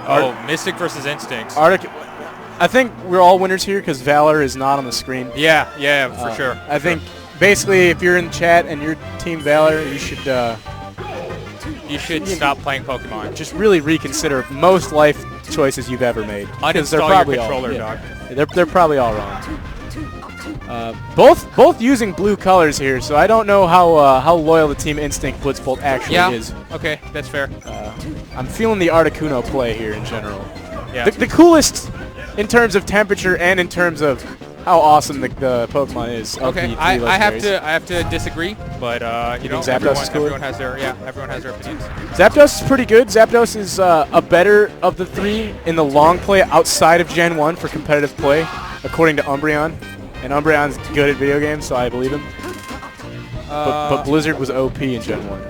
Oh, Mystic versus Instinct. I think we're all winners here because Valor is not on the screen. Yeah, for sure. I think basically if you're in chat and you're Team Valor, you should stop playing Pokemon. Just really reconsider most life choices you've ever made. Because they're probably your controller, all, dog. They're probably all wrong. Both using blue colors here, so I don't know how loyal the Team Instinct Blitzbolt actually is. Okay, that's fair. I'm feeling the Articuno play here in general. Yeah. The coolest in terms of temperature and in terms of how awesome the Pokemon is. Okay, I have to disagree, but you know, everyone has their opinions. Zapdos is pretty good. Zapdos is a better of the three in the long play outside of Gen 1 for competitive play, according to Umbreon. And Umbreon's good at video games, so I believe him. But Blizzard was OP in Gen 1.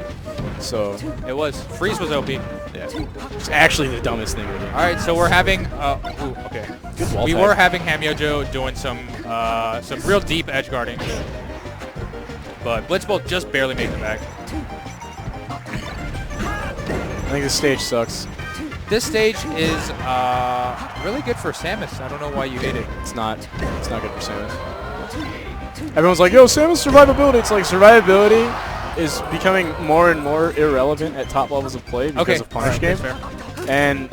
So it was. Freeze was OP. Yeah. It's actually the dumbest thing ever. All right, so we're having okay. Good wall we tag. were having hamyojo doing some real deep edge guarding, but Blitzbolt just barely made it back. I think this stage sucks. This stage is really good for Samus. I don't know why you hate it. It's not good for Samus. Everyone's like, yo, Samus survivability. It's like survivability is becoming more and more irrelevant at top levels of play because of Punish Game. And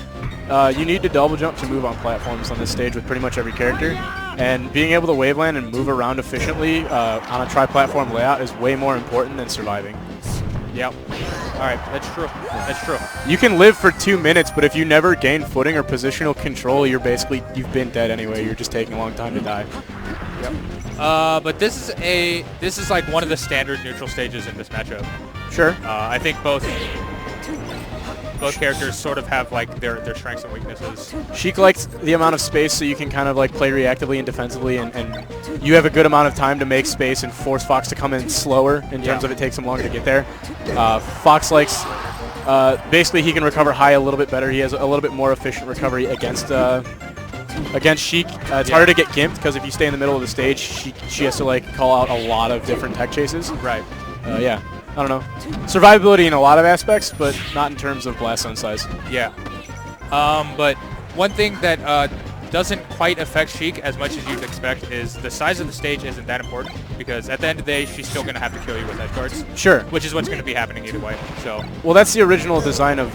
you need to double jump to move on platforms on this stage with pretty much every character. And being able to waveland and move around efficiently on a tri-platform layout is way more important than surviving. Yep. All right, that's true. That's true. You can live for 2 minutes, but if you never gain footing or positional control, you've been dead anyway. You're just taking a long time to die. Yep. But this is like one of the standard neutral stages in this matchup. Sure. I think both characters sort of have like their strengths and weaknesses. Sheik likes the amount of space so you can kind of like play reactively and defensively, and you have a good amount of time to make space and force Fox to come in slower in terms of it takes him longer to get there. Fox likes basically he can recover high a little bit better. He has a little bit more efficient recovery against Sheik. It's harder to get gimped because if you stay in the middle of the stage, she has to like call out a lot of different tech chases. Right. Yeah. I don't know. Survivability in a lot of aspects, but not in terms of blast zone size. Yeah. But one thing that doesn't quite affect Sheik as much as you'd expect is the size of the stage isn't that important because at the end of the day, she's still going to have to kill you with edge guards. Sure. Which is what's going to be happening either way. So. Well, that's the original design of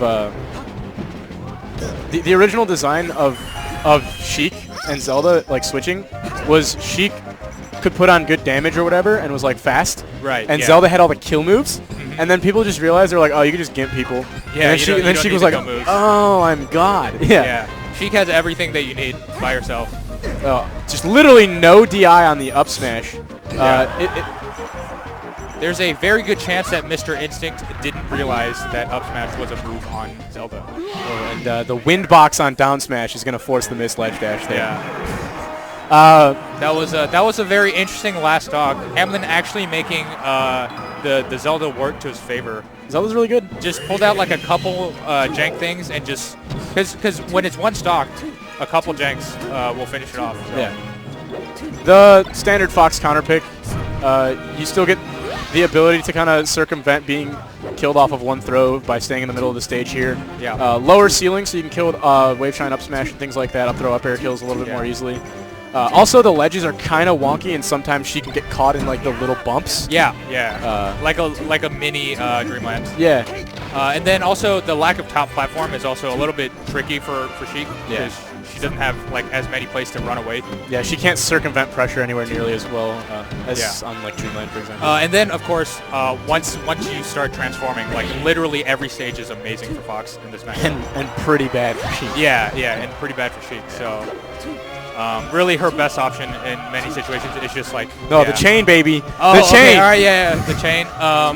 the original design of Sheik and Zelda like switching was Sheik could put on good damage or whatever and was like fast. Right. And Zelda had all the kill moves. And then people just realized they're like, oh, you can just gimp people. Yeah. And then Sheik was like, oh, I'm God. Yeah. Sheik has everything that you need by herself. Just literally no DI on the up smash. There's a very good chance that Mr. Instinct didn't realize that up smash was a move on Zelda. And the wind box on down smash is going to force the missed ledge dash there. Yeah. That was a very interesting last stock. Hamlin actually making the Zelda work to his favor. Zelda's really good. Just pulled out like a couple jank things and just because when it's one stock, a couple janks will finish it off. So. Yeah. The standard Fox counter pick, you still get the ability to kind of circumvent being killed off of one throw by staying in the middle of the stage here. Yeah. Lower ceiling, so you can kill with Wave Shine, up smash, and things like that. Up throw, up air kills a little bit more easily. Also, the ledges are kind of wonky, and sometimes she can get caught in like the little bumps. Yeah, like a mini Dreamland. Yeah. And then also the lack of top platform is also a little bit tricky for Sheik because she doesn't have like as many places to run away. Yeah, she can't circumvent pressure anywhere nearly as well as on like Dreamland, for example. And then of course, once you start transforming, like literally every stage is amazing for Fox in this match. And pretty bad for Sheik. Yeah, and pretty bad for Sheik. So. Really, her best option in many situations is just like the chain, baby. Oh, the chain. Okay, all right, the chain.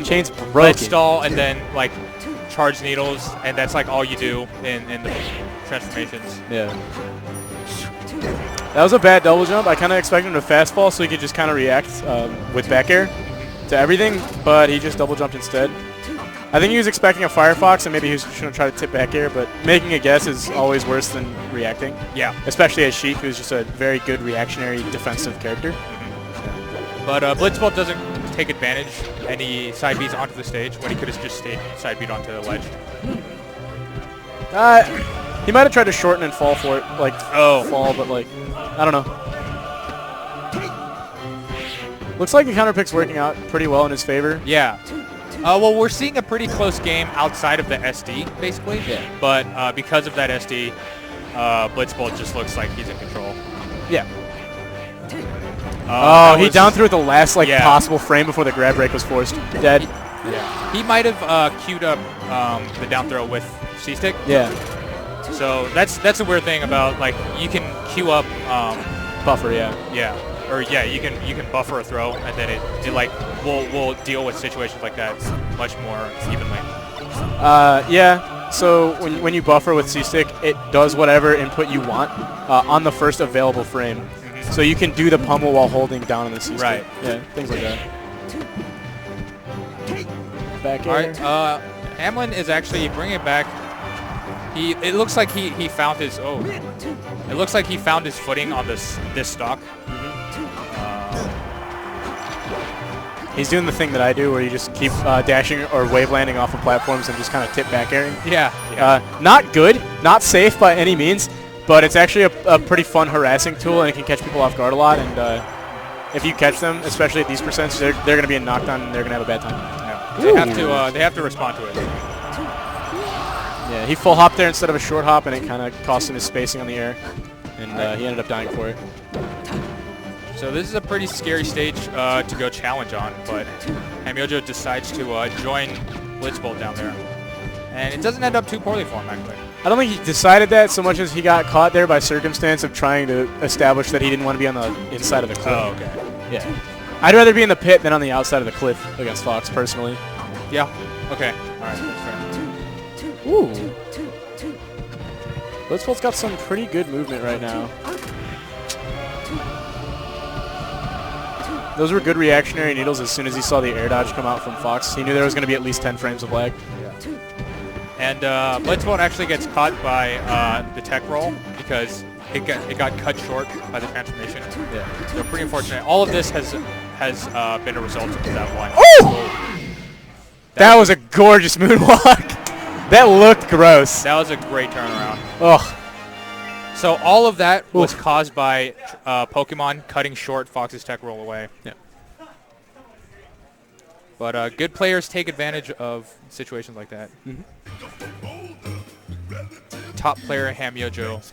Chain's broken. Ledge stall and then like charge needles, and that's like all you do in the transformations. Yeah. That was a bad double jump. I kind of expected him to fast fall so he could just kind of react with back air to everything, but he just double jumped instead. I think he was expecting a Firefox, and maybe he was just going to try to tip back air, but making a guess is always worse than reacting. Yeah. Especially as Sheik, who's just a very good reactionary defensive character. But Blitzbolt doesn't take advantage any side beats onto the stage when he could have just stayed side beat onto the ledge. He might have tried to shorten and fall for it, like fall, but like, I don't know. Looks like the counter pick's working out pretty well in his favor. Yeah. Well, we're seeing a pretty close game outside of the SD, basically. Yeah. But because of that SD, Blitzbolt just looks like he's in control. Yeah. He down threw at the last possible frame before the grab break was forced. Dead. Yeah. He might have queued up the down throw with C-stick. Yeah. So that's a weird thing about, like, you can queue up buffer. Yeah. Yeah. Or yeah, you can buffer a throw, and then it like we'll deal with situations like that much more evenly. Yeah. So when you buffer with C-stick, it does whatever input you want on the first available frame. Mm-hmm. So you can do the pummel while holding down on the C-stick. Right. Yeah. Things like that. Back air. All right. Hamlin is actually bringing it back. It looks like he found his It looks like he found his footing on this stock. He's doing the thing that I do where you just keep dashing or wave landing off of platforms and just kind of tip back airing. Yeah. Not good, not safe by any means, but it's actually a pretty fun harassing tool, and it can catch people off guard a lot. And if you catch them, especially at these percents, they're going to be in knockdown and they're going to have a bad time. Yeah. They have to respond to it. Yeah, he full hopped there instead of a short hop, and it kind of cost him his spacing on the air, and he ended up dying for it. So this is a pretty scary stage to go challenge on, but hamyojo decides to join Blitzbolt down there. And it doesn't end up too poorly for him, actually. I don't think he decided that so much as he got caught there by circumstance of trying to establish that he didn't want to be on the inside of the cliff. Oh, okay. Yeah. I'd rather be in the pit than on the outside of the cliff against Fox, personally. Yeah. Okay. All right. That's fair. Ooh. Blitzbolt's got some pretty good movement right now. Those were good reactionary needles as soon as he saw the air dodge come out from Fox. He knew there was going to be at least 10 frames of lag. Yeah. And Blitzbolt actually gets caught by the tech roll because it got cut short by the transformation. Yeah. So pretty unfortunate. All of this has been a result of that one. Oh! That was a gorgeous moonwalk. That looked gross. That was a great turnaround. Ugh. So all of that was caused by Pokemon cutting short Fox's tech roll away. Yeah. But good players take advantage of situations like that. Mm-hmm. Top player hamyojo